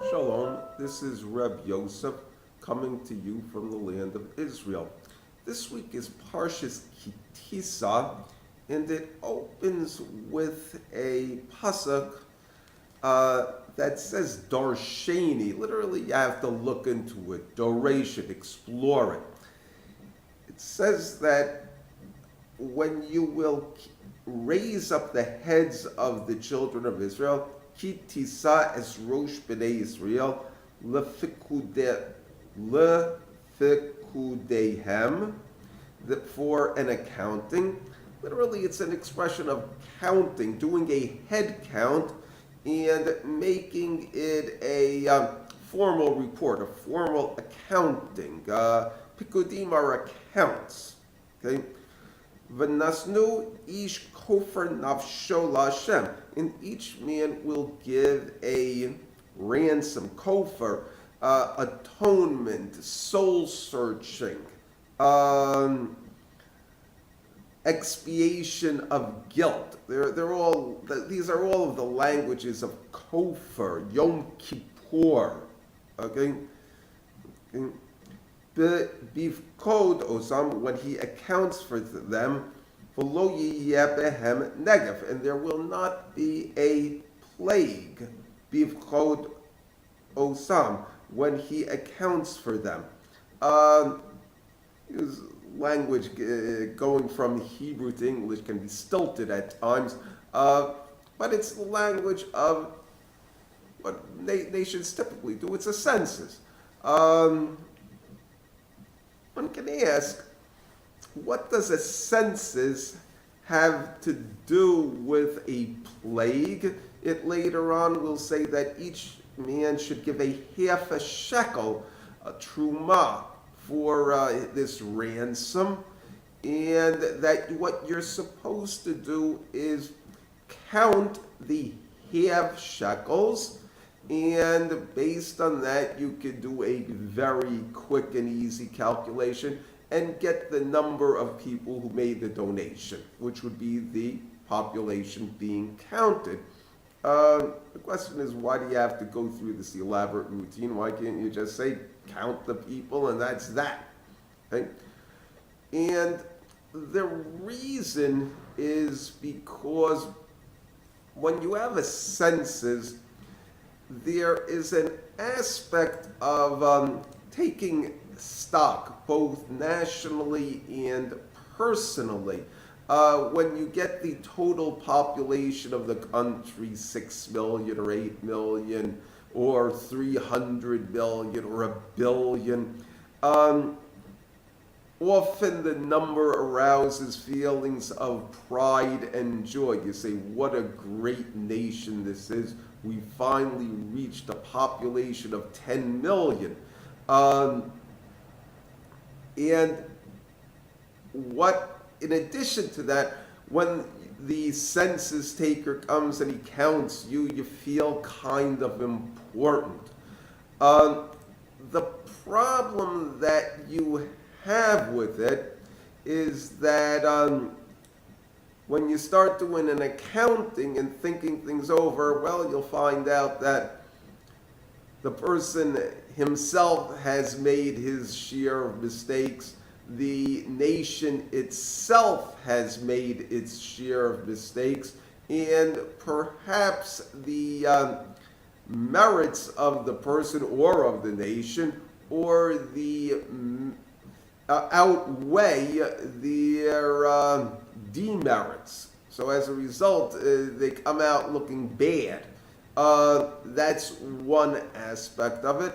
Shalom, this is Reb Yoseph coming to you from the land of Israel. This week is Parshas Thisa, and it opens with a pasuk that says Darsheni. Literally, you have to look into it, Doration, explore it. It says that when you will raise up the heads of the children of Israel, ki tisa es rosh b'nei Israel lefikudehem, for an accounting. Literally, it's an expression of counting, doing a head count and making it a formal report, a formal accounting. Pikudim are accounts. Okay. V'nasnu ish kofer nafsho la'Hashem, and each man will give a ransom, kofer, atonement, soul searching, expiation of guilt. These are all of the languages of kofer, Yom Kippur. Okay. Bivkod osam, when he accounts for them, v'lo yiyeh behem negav, and there will not be a plague. Bivkod osam, when he accounts for them. His language going from Hebrew to English can be stilted at times, but it's the language of what nations typically do. It's a census. One can ask, what does a census have to do with a plague? It later on will say that each man should give a half a shekel, a truma, for this ransom, and that what you're supposed to do is count the half shekels, and based on that, you could do a very quick and easy calculation and get the number of people who made the donation, which would be the population being counted. The question is, why do you have to go through this elaborate routine? Why can't you just say, count the people, and that's that? Okay? And the reason is because when you have a census, there is an aspect of taking stock, both nationally and personally. When you get the total population of the country, 6 million or 8 million or 300 million or a billion, often the number arouses feelings of pride and joy. You say, what a great nation this is. We finally reached a population of 10 million. And what, in addition to that, when the census taker comes and he counts you, you feel kind of important. The problem that you have with it is that when you start doing an accounting and thinking things over, well, you'll find out that the person himself has made his share of mistakes. The nation itself has made its share of mistakes, and perhaps the merits of the person or of the nation or the outweigh their demerits. So as a result, they come out looking bad. That's one aspect of it.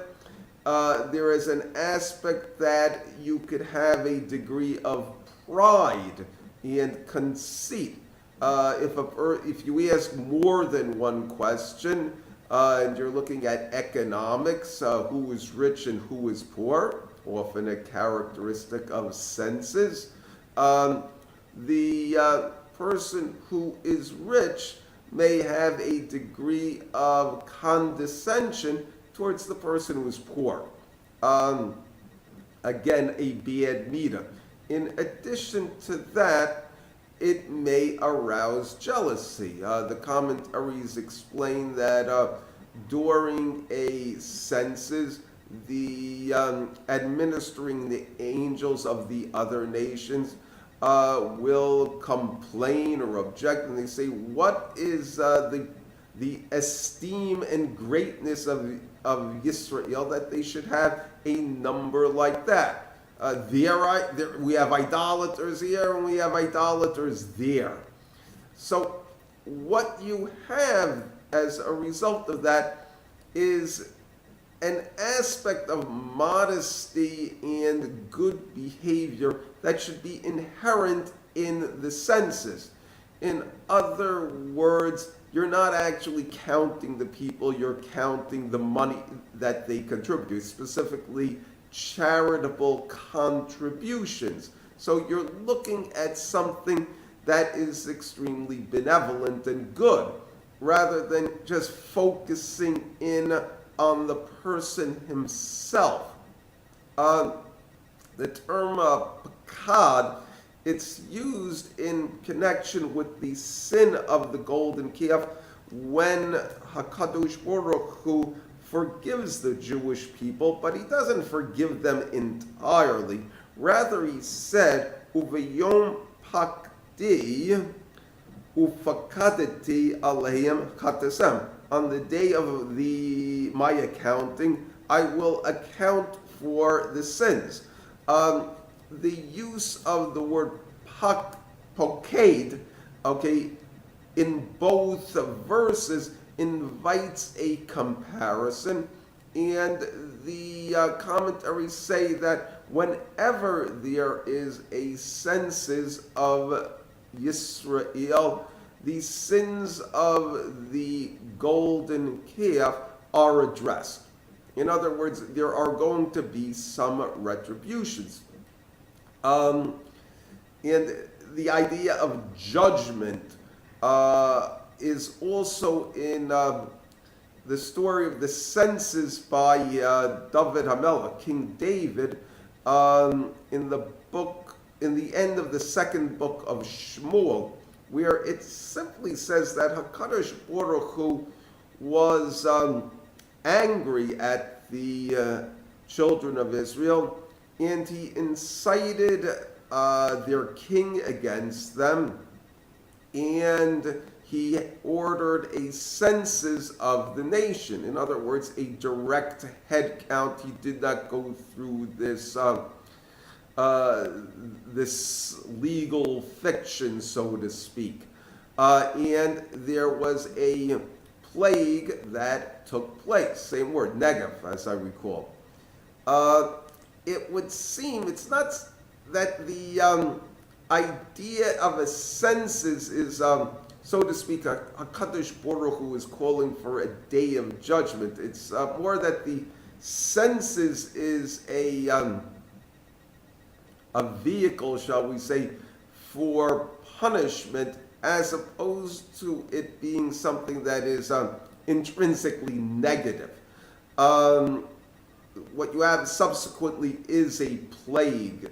There is an aspect that you could have a degree of pride and conceit. If you ask more than one question, and you're looking at economics, who is rich and who is poor, often a characteristic of census, the person who is rich may have a degree of condescension towards the person who is poor. Again, a bad meter. In addition to that, it may arouse jealousy. The commentaries explain that during a census, the administering the angels of the other nations will complain or object, and they say, "What is the esteem and greatness of Yisrael that they should have a number like that? We have idolaters here and we have idolaters there." So what you have as a result of that is an aspect of modesty and good behavior that should be inherent in the census. In other words, you're not actually counting the people, you're counting the money that they contribute, specifically charitable contributions. So you're looking at something that is extremely benevolent and good, rather than just focusing in on the person himself. The term pakad, it's used in connection with the sin of the golden calf when HaKadosh Baruch Hu forgives the Jewish people, but he doesn't forgive them entirely. Rather, he said, "Uvayom pakdi ufakadeti aleim chatasem." On the day of my accounting, I will account for the sins. The use of the word pokad, okay, in both verses invites a comparison, and the commentaries say that whenever there is a census of Yisrael, the sins of the golden calf are addressed. In other words, there are going to be some retributions. And the idea of judgment is also in the story of the census by David HaMelech, King David, in the end of the second book of Shmuel, where it simply says that HaKadosh Baruch Hu was angry at the children of Israel, and he incited their king against them, and he ordered a census of the nation. In other words, a direct head count. He did not go through this this legal fiction, so to speak. And there was a plague that took place. Same word, Negev, as I recall. It would seem, it's not that the idea of a census is, so to speak, a Kadosh Baruch Hu is calling for a day of judgment. It's more that the census is a vehicle, shall we say, for punishment, as opposed to it being something that is intrinsically negative. What you have subsequently is a plague.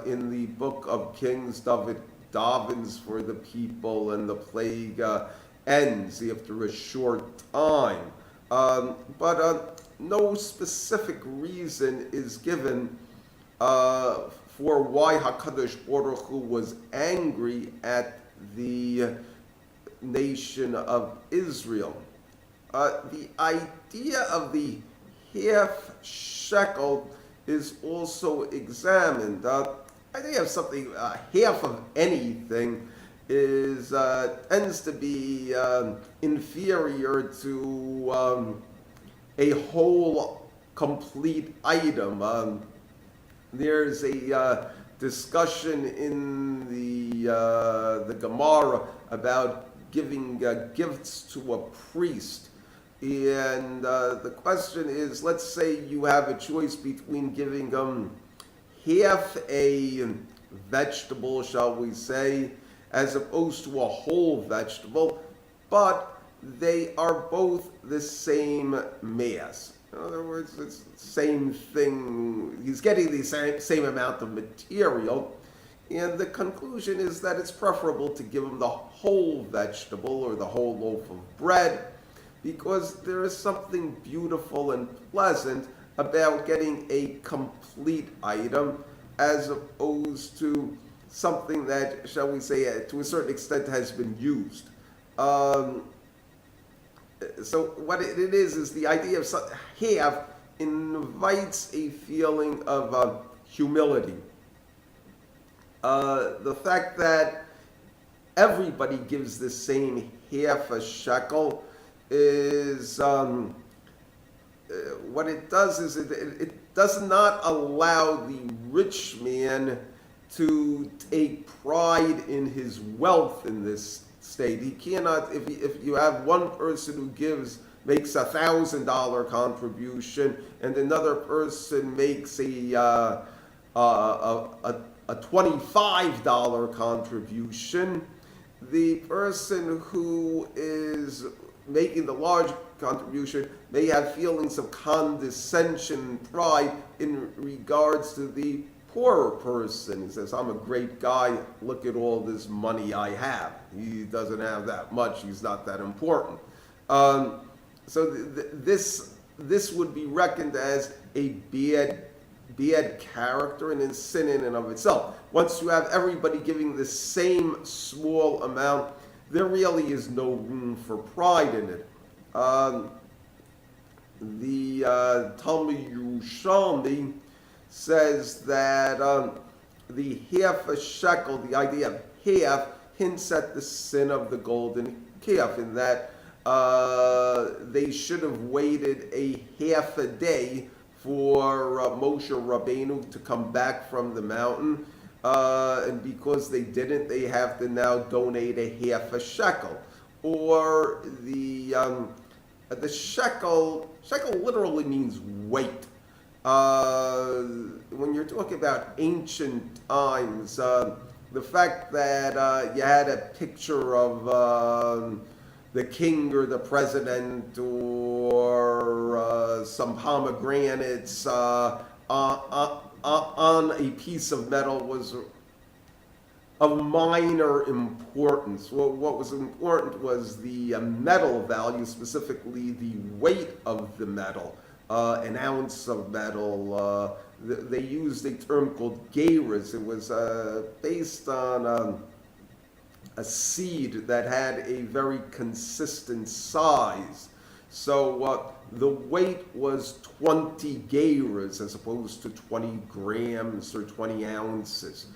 In the book of Kings, David davens for the people, and the plague ends after a short time. But no specific reason is given for why HaKadosh Baruch Hu was angry at the nation of Israel. The idea of the half shekel is also examined. Idea of something, half of anything is tends to be inferior to a whole complete item. There's a discussion in the Gemara about giving gifts to a priest. And the question is, let's say you have a choice between giving half a vegetable, shall we say, as opposed to a whole vegetable, but they are both the same mass. In other words, it's the same thing. He's getting the same amount of material, And the conclusion is that it's preferable to give him the whole vegetable or the whole loaf of bread, because there is something beautiful and pleasant about getting a complete item as opposed to something that, shall we say, to a certain extent has been used. Um, so what it is the idea of half invites a feeling of humility. The fact that everybody gives the same half a shekel is what it does is it does not allow the rich man to take pride in his wealth in this state. He cannot, if you have one person who makes $1,000 contribution and another person makes a $25 contribution, the person who is making the large contribution may have feelings of condescension and pride in regards to the poorer person. He says, I'm a great guy, look at all this money I have. He doesn't have that much, he's not that important. This would be reckoned as a bad character and a sin in and of itself. Once you have everybody giving the same small amount, there really is no room for pride in it. The Talmud Yerushalmi says that the half a shekel, the idea of half, hints at the sin of the golden calf, in that they should have waited a half a day for Moshe Rabbeinu to come back from the mountain, and because they didn't, they have to now donate a half a shekel. Or the shekel literally means weight. When you're talking about ancient times, the fact that you had a picture of the king or the president or some pomegranates on a piece of metal was of minor importance. Well, what was important was the metal value, specifically the weight of the metal. An ounce of metal. They used a term called geiras. It was based on a seed that had a very consistent size. So the weight was 20 geiras as opposed to 20 grams or 20 ounces.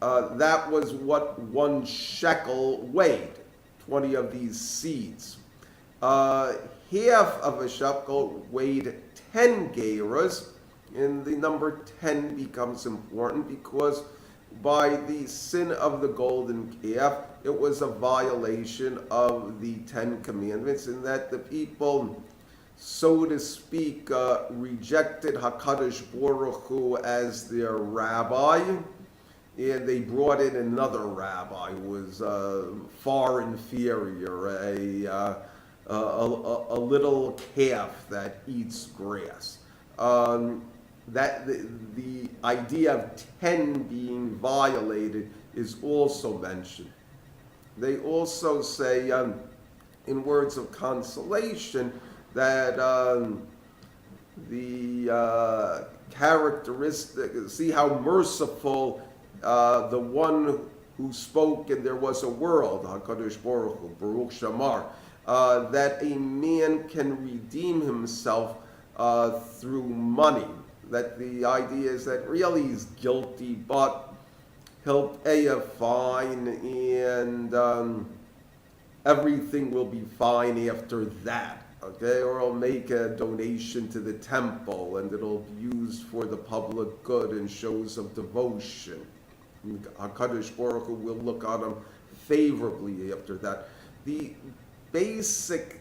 That was what 1 shekel weighed, 20 of these seeds. Half of a shekel weighed 10 geiras, and the number 10 becomes important because by the sin of the golden calf, it was a violation of the 10 commandments, in that the people, so to speak, rejected HaKadosh Baruch Hu as their rabbi, and they brought in another rabbi who was far inferior, a little calf that eats grass. That the idea of 10 being violated is also mentioned. They also say, in words of consolation, that the characteristic, see how merciful the one who spoke and there was a world, HaKadosh Baruch Hu, Baruch Shamar, that a man can redeem himself through money. That the idea is that really he's guilty, but he'll pay a fine and everything will be fine after that. Okay, or he'll make a donation to the temple and it'll be used for the public good and shows of devotion. HaKadosh Baruch Hu will look on him favorably after that. The basic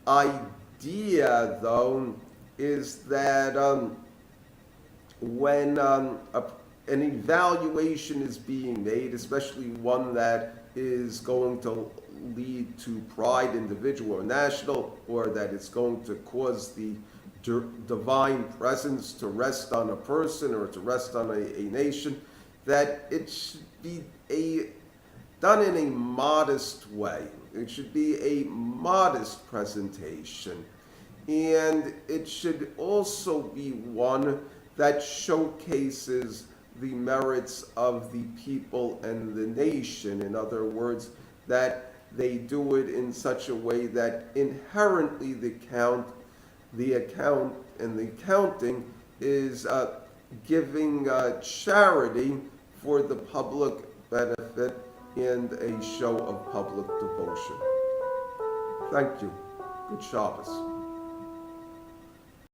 idea, though, is that when an evaluation is being made, especially one that is going to lead to pride, individual or national, or that it's going to cause the divine presence to rest on a person or to rest on a nation, that it should be done in a modest way. It should be a modest presentation. And it should also be one that showcases the merits of the people and the nation. In other words, that they do it in such a way that inherently the account and the counting is giving charity for the public benefit and a show of public devotion. Thank you. Good Shabbos.